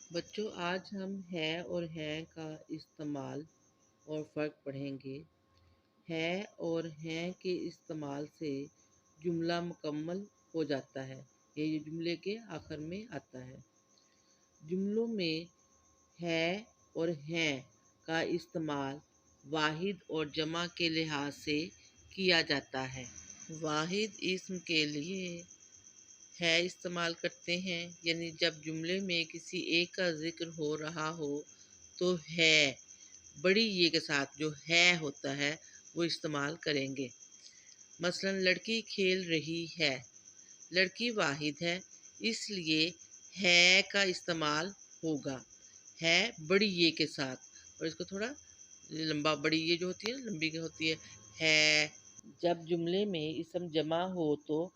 بچوں آج ہم ہے اور ہیں کا استعمال اور فرق پڑھیں گے۔ ہے اور ہیں کے استعمال سے جملہ مکمل ہو جاتا ہے، یہ جملے کے آخر میں آتا ہے۔ جملوں میں ہے اور ہیں کا استعمال واحد اور جمع کے لحاظ سے کیا جاتا ہے۔ واحد اسم کے لیے ہے استعمال کرتے ہیں، یعنی جب جملے میں کسی ایک کا ذکر ہو رہا ہو تو ہے بڑی یہ کے ساتھ جو ہے ہوتا ہے وہ استعمال کریں گے۔ مثلا لڑکی کھیل رہی ہے، لڑکی واحد ہے اس لیے ہے کا استعمال ہوگا، ہے بڑی یہ کے ساتھ، اور اس کو تھوڑا لمبا، بڑی یہ جو ہوتی ہے لمبی ہوتی ہے۔ جب جملے میں اسم جمع ہو تو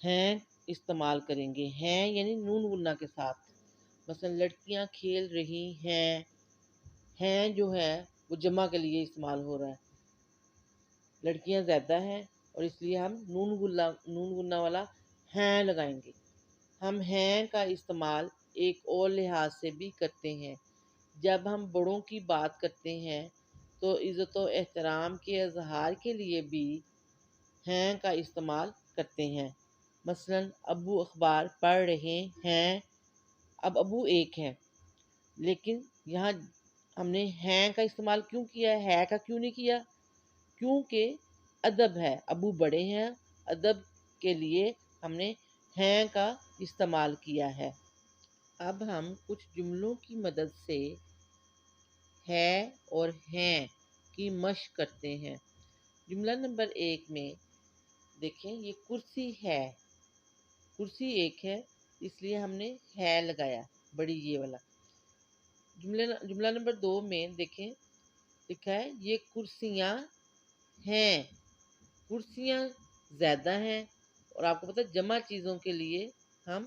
ہیں استعمال کریں گے، ہیں یعنی نون غنہ کے ساتھ۔ مثلا لڑکیاں کھیل رہی ہیں جو ہے وہ جمع کے لیے استعمال ہو رہا ہے، لڑکیاں زیادہ ہیں اور اس لیے ہم نون غنہ والا ہیں لگائیں گے۔ ہم ہیں کا استعمال ایک اور لحاظ سے بھی کرتے ہیں، جب ہم بڑوں کی بات کرتے ہیں تو عزت و احترام کے اظہار کے لیے بھی ہیں کا استعمال کرتے ہیں۔ مثلا ابو اخبار پڑھ رہے ہیں، اب ابو ایک ہے لیکن یہاں ہم نے ہیں کا استعمال کیوں کیا ہے کا کیوں نہیں کیا؟ کیونکہ ادب ہے، ابو بڑے ہیں، ادب کے لیے ہم نے ہیں کا استعمال کیا ہے۔ اب ہم کچھ جملوں کی مدد سے ہے اور ہیں کی مشق کرتے ہیں۔ جملہ نمبر 1 میں دیکھیں، یہ کرسی ہے، کرسی ایک ہے اس لیے ہم نے ہے لگایا بڑی یہ والا۔ جملہ نمبر 2 میں دیکھیں لکھا ہے یہ کرسیاں ہیں، کرسیاں زیادہ ہیں، اور آپ کو پتہ ہے جمع چیزوں کے لیے ہم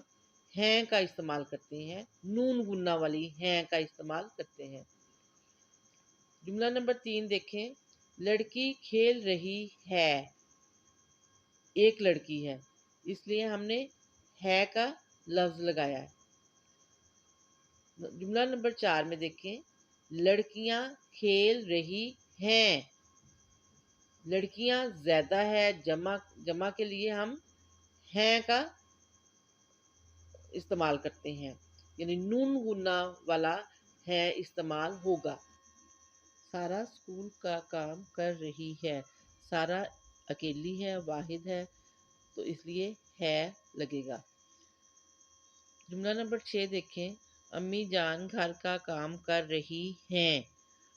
ہیں کا استعمال کرتے ہیں، نون غنہ والی ہیں کا استعمال کرتے ہیں۔ جملہ نمبر 3 دیکھیں، لڑکی کھیل رہی ہے، ایک لڑکی ہے اس لیے ہم نے ہے کا لفظ لگایا ہے۔ جملہ نمبر 4 میں دیکھیں، لڑکیاں کھیل رہی ہیں، لڑکیاں زیادہ ہے، جمع کے لیے ہم ہیں کا استعمال کرتے ہیں، یعنی نون غنہ والا ہے استعمال ہوگا۔ سارا اسکول کا کام کر رہی ہے، سارا اکیلی ہے، واحد ہے تو اس لیے ہے لگے گا۔ جملہ نمبر 6 دیکھیں، امی جان گھر کا کام کر رہی ہیں۔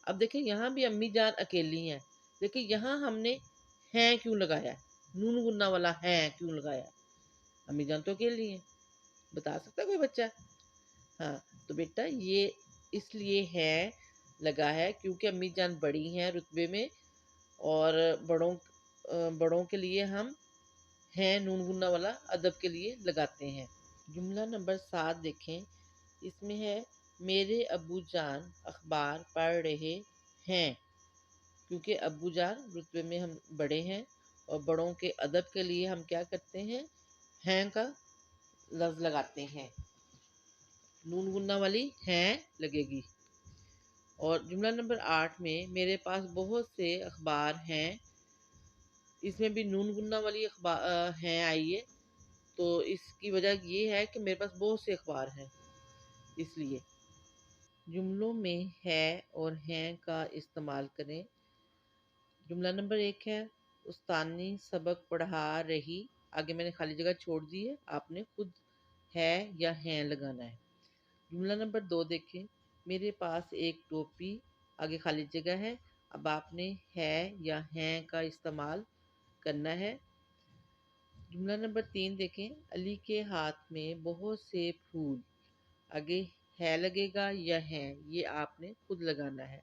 اب دیکھیں یہاں بھی امی جان اکیلی ہیں لیکن یہاں ہم نے ہیں کیوں لگایا ہے، نون غنہ والا ہیں کیوں لگایا ہے؟ امی جان تو اکیلی ہیں، بتا سکتا کوئی بچہ؟ ہاں تو بیٹا یہ اس لیے ہے لگا ہے کیونکہ امی جان بڑی ہیں رتبے میں، اور بڑوں کے لیے ہم ہیں نون غنہ والا ادب کے لیے لگاتے ہیں۔ جملہ نمبر 7 دیکھیں، اس میں ہے میرے ابو جان اخبار پڑھ رہے ہیں، کیونکہ ابو جان رتبے میں ہم بڑے ہیں اور بڑوں کے ادب کے لیے ہم کیا کرتے ہیں کا لفظ لگاتے ہیں، نون غنہ والی ہیں لگے گی۔ اور جملہ نمبر 8 میں میرے پاس بہت سے اخبار ہیں، اس میں بھی نون غنہ والی ہیں آئی ہے، تو اس کی وجہ یہ ہے کہ میرے پاس بہت سے اخبار ہیں اس لیے۔ جملوں میں ہے اور ہیں کا استعمال کریں۔ جملہ نمبر 1 ہے استانی سبق پڑھا رہی، آگے میں نے خالی جگہ چھوڑ دی ہے، آپ نے خود ہے یا ہیں لگانا ہے۔ جملہ نمبر 2 دیکھیں، میرے پاس ایک ٹوپی، آگے خالی جگہ ہے، اب آپ نے ہے یا ہیں کا استعمال کرنا ہے۔ جملہ نمبر 3 دیکھیں، علی کے ہاتھ میں بہت سے پھول، آگے ہے لگے گا یا ہیں، یہ آپ نے خود لگانا ہے۔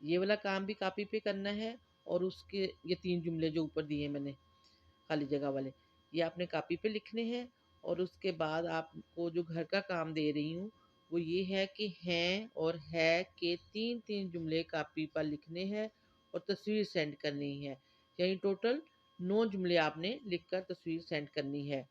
یہ والا کام بھی کاپی پہ کرنا ہے، اور اس کے یہ 3 جملے جو اوپر دیے میں نے خالی جگہ والے، یہ آپ نے کاپی پہ لکھنے ہیں، اور اس کے بعد آپ کو جو گھر کا کام دے رہی ہوں وہ یہ ہے کہ ہیں اور ہے کے 3 جملے کاپی پر لکھنے ہیں اور تصویر سینڈ کرنی ہے، یعنی ٹوٹل 9 جملے آپ نے لکھ کر تصویر سینڈ کرنی ہے۔